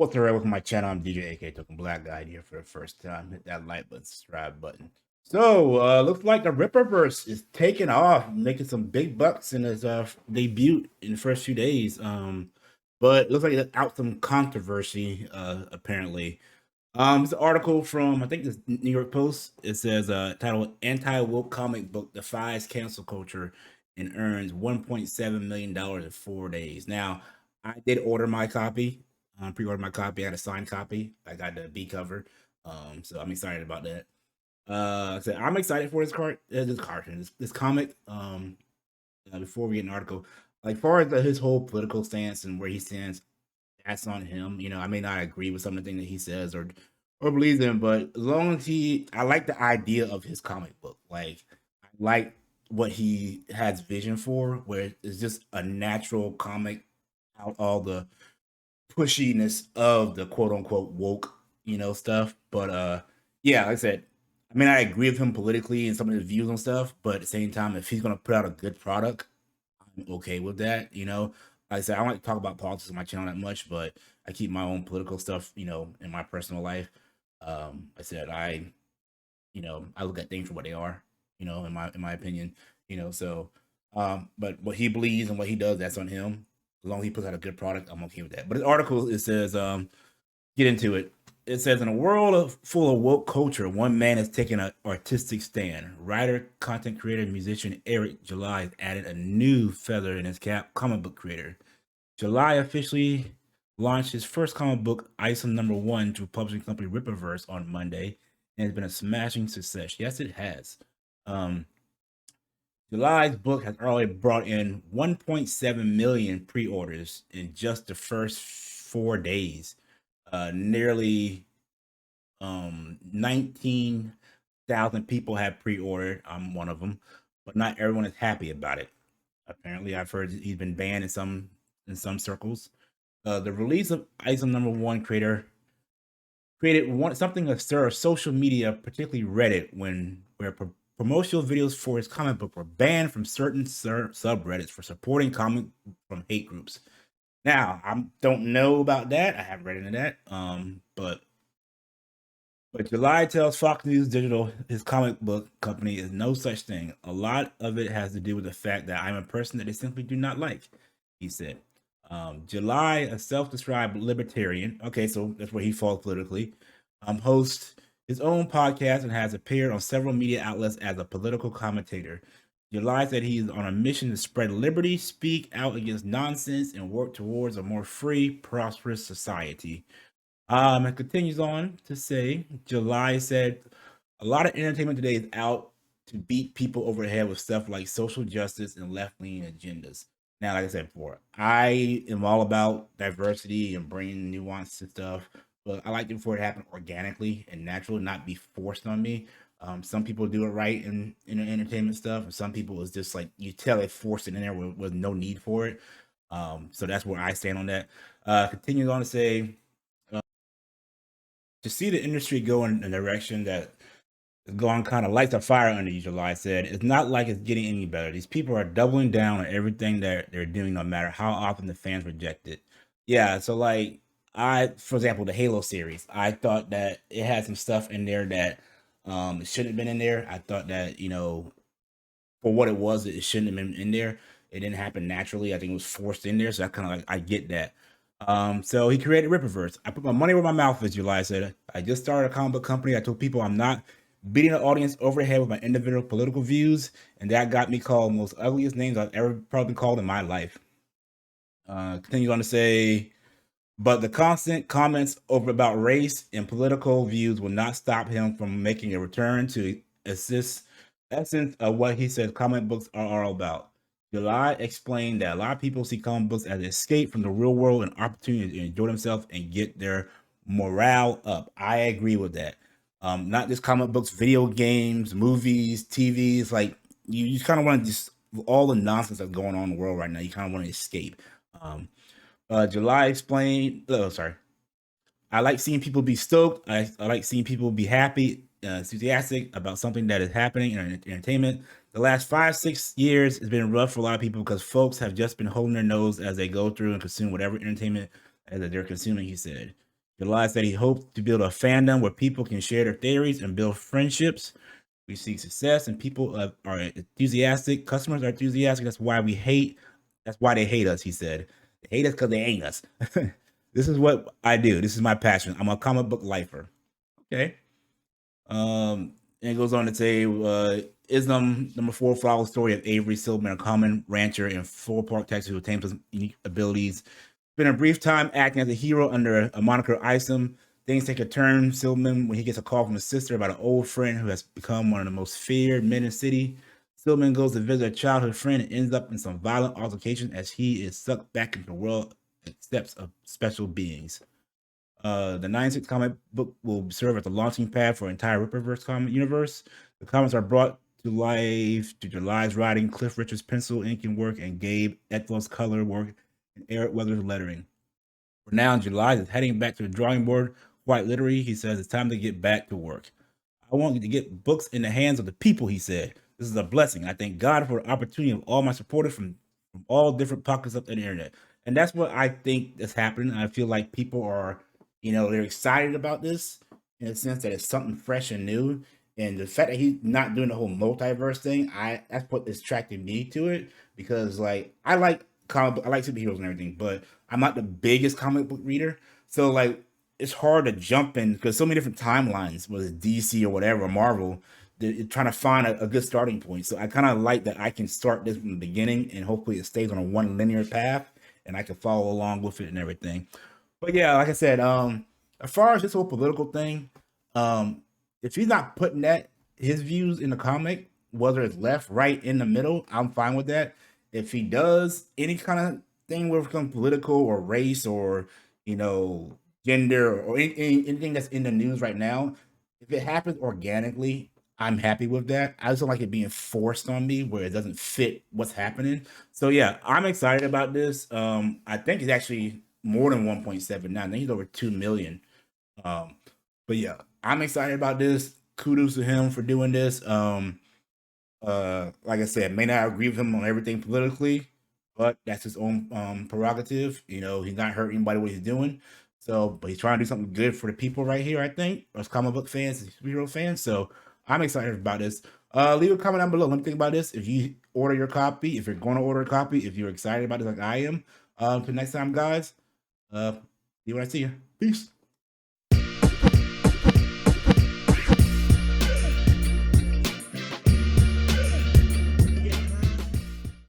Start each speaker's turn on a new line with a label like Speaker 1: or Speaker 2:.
Speaker 1: What's up with my channel? I'm DJ AK Token Black Guy here for the first time. Hit that like button, subscribe button. So looks like the Rippaverse is taking off, making some big bucks in his debut in the first few days. But it looks like it's out some controversy, apparently. It's an article from I think it's New York Post. It says titled Anti-Woke Comic Book Defies Cancel Culture and Earns $1.7 million in 4 days. Now, I did order my copy. Pre-ordered my copy. I had a signed copy. I got the B cover. So I'm excited about that. So I'm excited for this comic. Before we get an article, like far as his whole political stance and where he stands, that's on him. You know, I may not agree with some of the things that he says or believes in, but as long as I like the idea of his comic book. Like, I like what he has vision for, where it's just a natural comic out all the pushiness of the quote unquote woke, stuff. But yeah, like I said, I mean, I agree with him politically and some of his views on stuff, but at the same time, if he's gonna put out a good product, I'm okay with that. Like I said, I don't like to talk about politics on my channel that much, but I keep my own political stuff, in my personal life. I said I look at things for what they are, in my opinion, so but what he believes and what he does, that's on him. As long as he puts out a good product, I'm okay with that. But the article, it says, get into it. It says, in a world full of woke culture, one man has taken an artistic stand. Writer, content creator, musician Eric July has added a new feather in his cap, comic book creator. July officially launched his first comic book, Isom #1, to publishing company Rippaverse on Monday, and has been a smashing success. Yes, it has. July's book has already brought in 1.7 million pre-orders in just the first 4 days. Nearly 19,000 people have pre-ordered. I'm one of them, but not everyone is happy about it. Apparently, I've heard he's been banned in some circles. The release of Isom #1 created something to stir social media, particularly Reddit, where promotional videos for his comic book were banned from certain subreddits for supporting comic from hate groups. Now, I don't know about that. I haven't read into that. But July tells Fox News Digital his comic book company is no such thing. A lot of it has to do with the fact that I'm a person that they simply do not like, he said. July, a self-described libertarian, okay, so that's where he falls politically, hosts his own podcast and has appeared on several media outlets as a political commentator. July said he is on a mission to spread liberty, speak out against nonsense, and work towards a more free, prosperous society. It continues on to say, July said, a lot of entertainment today is out to beat people over the head with stuff like social justice and left-leaning agendas. Now, like I said before, I am all about diversity and bringing nuance to stuff, but I like it for it to happen organically and naturally, not be forced on me. Some people do it right in the entertainment stuff, and some people is just like you tell it forced it in there with no need for it. So that's where I stand on that. Continues on to say, to see the industry go in a direction that is going kind of lights a fire under you, July said, it's not like it's getting any better. These people are doubling down on everything that they're doing, no matter how often the fans reject it. Yeah, so like for example, the Halo series, I thought that it had some stuff in there that it shouldn't have been in there. I thought that, for what it was, it shouldn't have been in there. It didn't happen naturally. I think it was forced in there. So I kind of like I get that. So he created Rippaverse. I put my money where my mouth is, July said. I just started a comic book company. I told people I'm not beating the audience over the head with my individual political views, and that got me called most ugliest names I've ever probably called in my life. Continues on to say, but the constant comments over about race and political views will not stop him from making a return to essence of what he said comic books are all about. July explained that a lot of people see comic books as an escape from the real world and opportunity to enjoy themselves and get their morale up. I agree with that. Not just comic books, video games, movies, TVs. Like you kind of want to just all the nonsense that's going on in the world right now. You kind of want to escape. July explained. Oh, sorry. I like seeing people be stoked. I like seeing people be happy, enthusiastic about something that is happening in entertainment. The last 5-6 years has been rough for a lot of people because folks have just been holding their nose as they go through and consume whatever entertainment that they're consuming, he said. July said he hopes to build a fandom where people can share their theories and build friendships. We see success and people are enthusiastic. Customers are enthusiastic. That's why we hate. That's why they hate us. He said they hate us because they ain't us. This is what I do. This is my passion. I'm a comic book lifer. Okay. And it goes on to say, Isom #4 follows the story of Avery Silverman, a common rancher in Fort Park, Texas, who attains his unique abilities. Spent a brief time acting as a hero under a moniker Isom. Things take a turn. Silverman when he gets a call from his sister about an old friend who has become one of the most feared men in the city. Silverman goes to visit a childhood friend and ends up in some violent altercation as he is sucked back into the world and steps of special beings. The 96 comic book will serve as the launching pad for entire Rippaverse comic universe. The comics are brought to life through July's writing, Cliff Richard's pencil, ink, and work, and Gabe Ethel's color work, and Eric Weather's lettering. For now, July is heading back to the drawing board. Quite literally, he says it's time to get back to work. I want to get books in the hands of the people, he said. This is a blessing. I thank God for the opportunity of all my supporters from all different pockets of the internet. And that's what I think is happening. I feel like people are, they're excited about this in the sense that it's something fresh and new. And the fact that he's not doing the whole multiverse thing, that's what attracted me to it. Because like I like I like superheroes and everything, but I'm not the biggest comic book reader. So like it's hard to jump in because so many different timelines, whether it's DC or whatever, or Marvel, they're trying to find a good starting point. So I kind of like that I can start this from the beginning and hopefully it stays on a one linear path and I can follow along with it and everything. But yeah, like I said, as far as this whole political thing, um, if he's not putting that his views in the comic, whether it's left, right, in the middle, I'm fine with that. If he does any kind of thing where it becomes political or race or you know gender or anything that's in the news right now, if it happens organically, I'm happy with that. I just don't like it being forced on me where it doesn't fit what's happening. So yeah, I'm excited about this. I think it's actually more than 1.7 now. I think he's over 2 million. Um, but yeah, I'm excited about this. Kudos to him for doing this. Like I said, may not agree with him on everything politically, but that's his own prerogative. He's not hurting anybody what he's doing. So, but he's trying to do something good for the people right here, I think, as comic book fans and superhero fans. So I'm excited about this. Leave a comment down below. Let me think about this. If you order your copy, if you're going to order a copy, if you're excited about it like I am. Till next time, guys. See you when I see you. Peace.